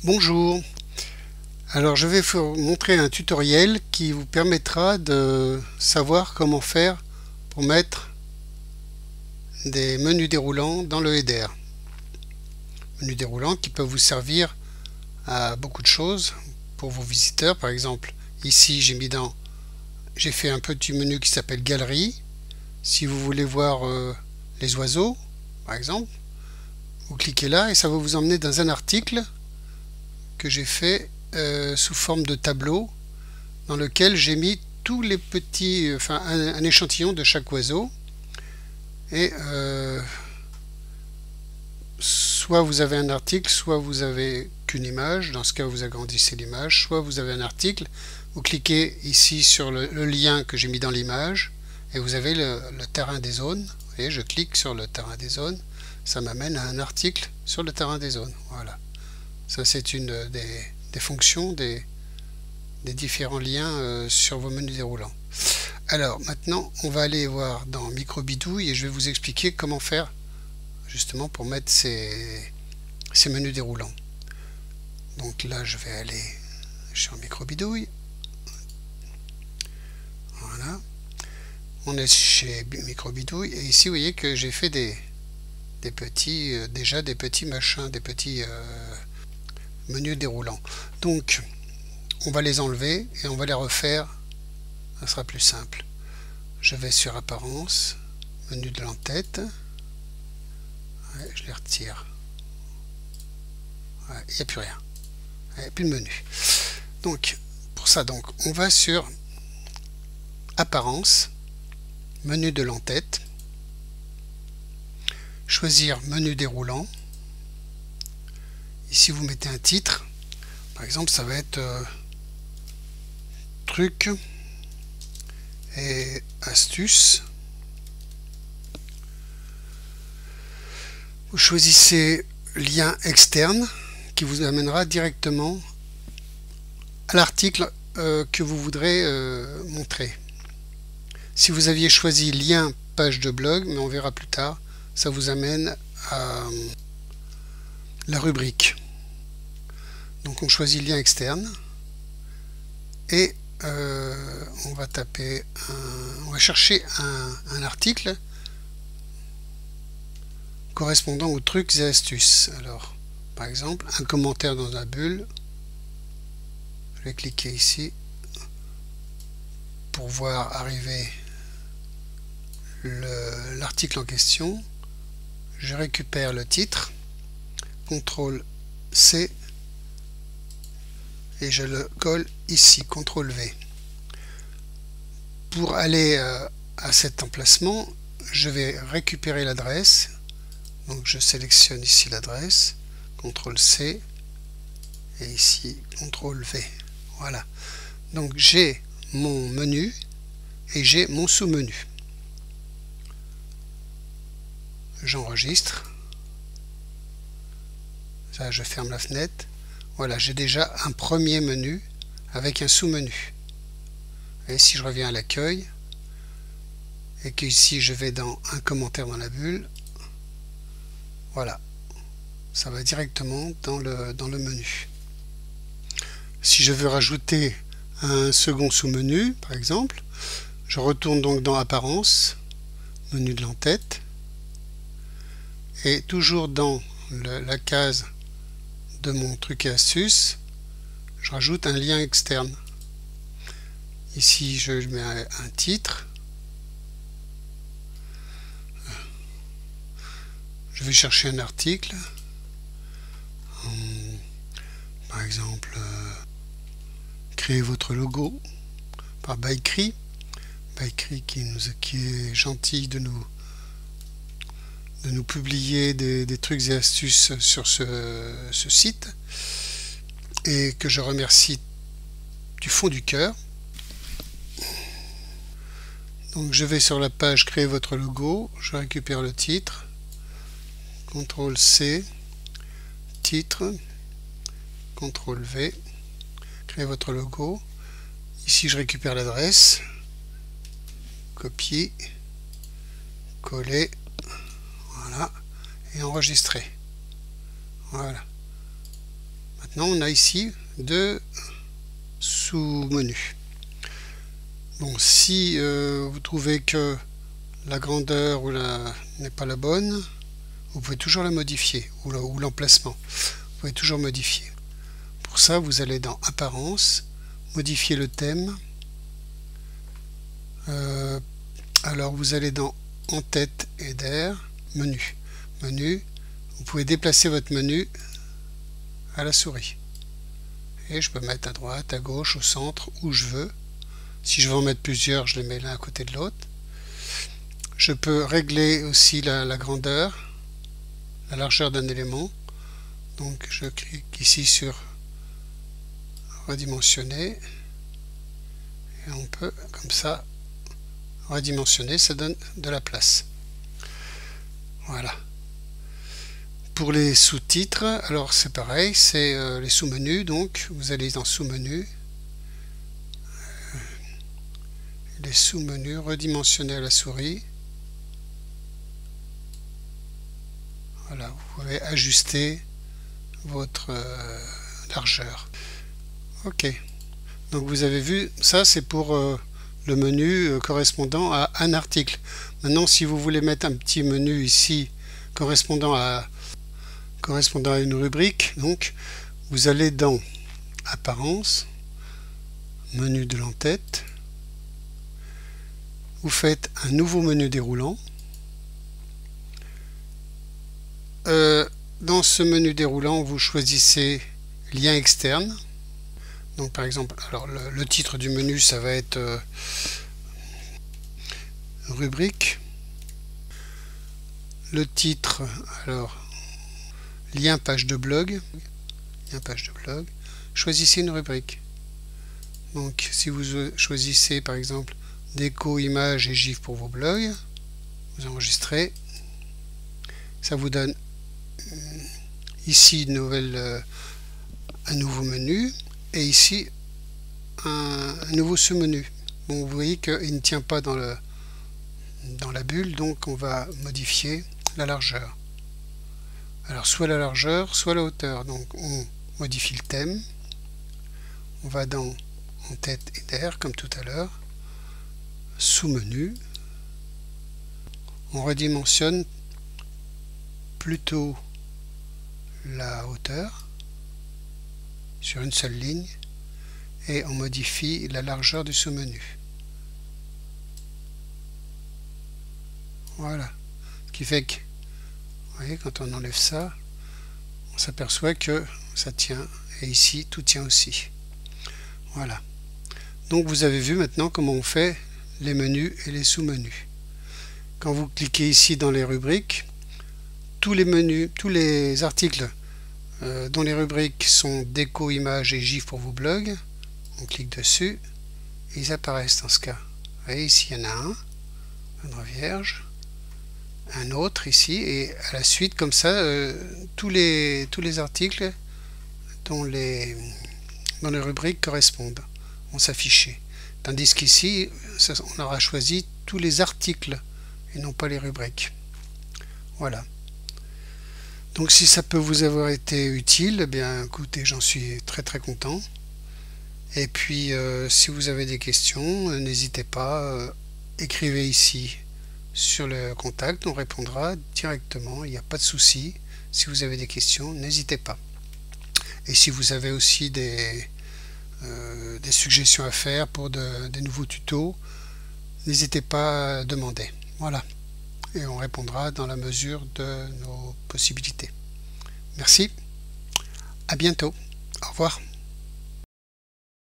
Bonjour, alors je vais vous montrer un tutoriel qui vous permettra de savoir comment faire pour mettre des menus déroulants dans le header. Menus déroulants qui peuvent vous servir à beaucoup de choses pour vos visiteurs. Par exemple, ici j'ai fait un petit menu qui s'appelle Galerie. Si vous voulez voir les oiseaux, par exemple, vous cliquez là et ça va vous emmener dans un article que j'ai fait sous forme de tableau dans lequel j'ai mis tous les petits, un échantillon de chaque oiseau. Et soit vous avez un article, soit vous avez qu'une image. Dans ce cas, vous agrandissez l'image. Soit vous avez un article, vous cliquez ici sur le lien que j'ai mis dans l'image et vous avez le terrain des zones. Vous voyez, je clique sur le terrain des zones, ça m'amène à un article sur le terrain des zones. Voilà. Ça, c'est une des fonctions des différents liens sur vos menus déroulants. Alors maintenant, on va aller voir dans Microbidouille et je vais vous expliquer comment faire justement pour mettre ces menus déroulants. Donc là, je vais aller sur Microbidouille. Voilà. On est chez Microbidouille et ici, vous voyez que j'ai fait des petits, déjà des petits machins, des petits menus déroulants. Donc, on va les enlever et on va les refaire. Ça sera plus simple. Je vais sur Apparence, menu de l'entête. Ouais, je les retire. Il n'y a plus rien. Il n'y a plus de menu. Donc, pour ça, on va sur Apparence, menu de l'entête, choisir menu déroulant. Ici, vous mettez un titre. Par exemple, ça va être trucs et astuces. Vous choisissez lien externe qui vous amènera directement à l'article que vous voudrez montrer. Si vous aviez choisi lien page de blog, mais on verra plus tard, ça vous amène à la rubrique. Donc on choisit lien externe et on va taper on va chercher un article correspondant aux trucs et astuces. Alors par exemple un commentaire dans la bulle. Je vais cliquer ici pour voir arriver l'article en question. Je récupère le titre, CTRL C et je le colle ici, CTRL V. Pour aller à cet emplacement, je vais récupérer l'adresse. Donc je sélectionne ici l'adresse, CTRL C et ici CTRL V. Voilà. Donc j'ai mon menu et j'ai mon sous-menu. J'enregistre. Ça, je ferme la fenêtre. Voilà, j'ai déjà un premier menu avec un sous-menu. Et si je reviens à l'accueil et que ici je vais dans un commentaire dans la bulle, voilà, ça va directement dans le menu. Si je veux rajouter un second sous-menu, par exemple, je retourne donc dans Apparence, menu de l'entête, et toujours dans la case de mon truc et astuce, je rajoute un lien externe. Ici, je mets un titre. Je vais chercher un article. Par exemple, créer votre logo par Bikri. Bikri qui est gentil de nous publier des trucs et astuces sur ce site et que je remercie du fond du cœur. Donc je vais sur la page créer votre logo, je récupère le titre, CTRL C, titre, CTRL V, créer votre logo. Ici je récupère l'adresse, copier, coller, voilà, et enregistrer. Voilà. Maintenant on a ici deux sous-menus. Bon, si vous trouvez que la grandeur n'est pas la bonne, vous pouvez toujours la modifier, ou l'emplacement. Vous pouvez toujours modifier. Pour ça, vous allez dans Apparence, modifier le thème. Alors vous allez dans En-tête header, menu. Menu, vous pouvez déplacer votre menu à la souris. Et je peux mettre à droite, à gauche, au centre, où je veux. Si je veux en mettre plusieurs, je les mets l'un à côté de l'autre. Je peux régler aussi la grandeur, la largeur d'un élément. Donc je clique ici sur redimensionner. Et on peut, comme ça, redimensionner, ça donne de la place. Voilà. Pour les sous-titres, alors c'est pareil, c'est les sous-menus. Donc vous allez dans sous-menu. Les sous-menus, redimensionner à la souris. Voilà, vous pouvez ajuster votre largeur. Ok, donc vous avez vu, ça c'est pour le menu correspondant à un article. Maintenant, si vous voulez mettre un petit menu ici correspondant à une rubrique, donc vous allez dans Apparence, menu de l'en-tête. Vous faites un nouveau menu déroulant. Dans ce menu déroulant, vous choisissez lien externe. Donc par exemple, alors le titre du menu, ça va être rubrique. Le titre, alors lien page de blog. Lien page de blog. Choisissez une rubrique. Donc si vous choisissez par exemple déco, images et gifs pour vos blogs, vous enregistrez, ça vous donne ici un nouveau menu et ici un nouveau sous-menu. Bon, vous voyez qu'il ne tient pas dans la bulle, donc on va modifier la largeur. Alors soit la largeur, soit la hauteur. Donc on modifie le thème, on va dans En-tête header comme tout à l'heure, sous-menu, on redimensionne plutôt la hauteur sur une seule ligne et on modifie la largeur du sous-menu. Voilà, ce qui fait que, vous voyez, quand on enlève ça, on s'aperçoit que ça tient, et ici tout tient aussi. Voilà, donc vous avez vu maintenant comment on fait les menus et les sous-menus. Quand vous cliquez ici dans les rubriques, tous les menus, tous les articles dont les rubriques sont déco, images et gifs pour vos blogs, on clique dessus et ils apparaissent dans ce cas. Vous voyez, ici il y en a un vierge, un autre ici, et à la suite comme ça tous les articles dont les rubriques correspondent vont s'afficher. Tandis qu'ici on aura choisi tous les articles et non pas les rubriques. Voilà. Donc si ça peut vous avoir été utile, eh bien écoutez, j'en suis très content. Et puis si vous avez des questions, n'hésitez pas, écrivez ici sur le contact, on répondra directement, il n'y a pas de souci. Si vous avez des questions, n'hésitez pas. Et si vous avez aussi des suggestions à faire pour des nouveaux tutos, n'hésitez pas à demander. Voilà. Et on répondra dans la mesure de nos possibilités. Merci. À bientôt. Au revoir.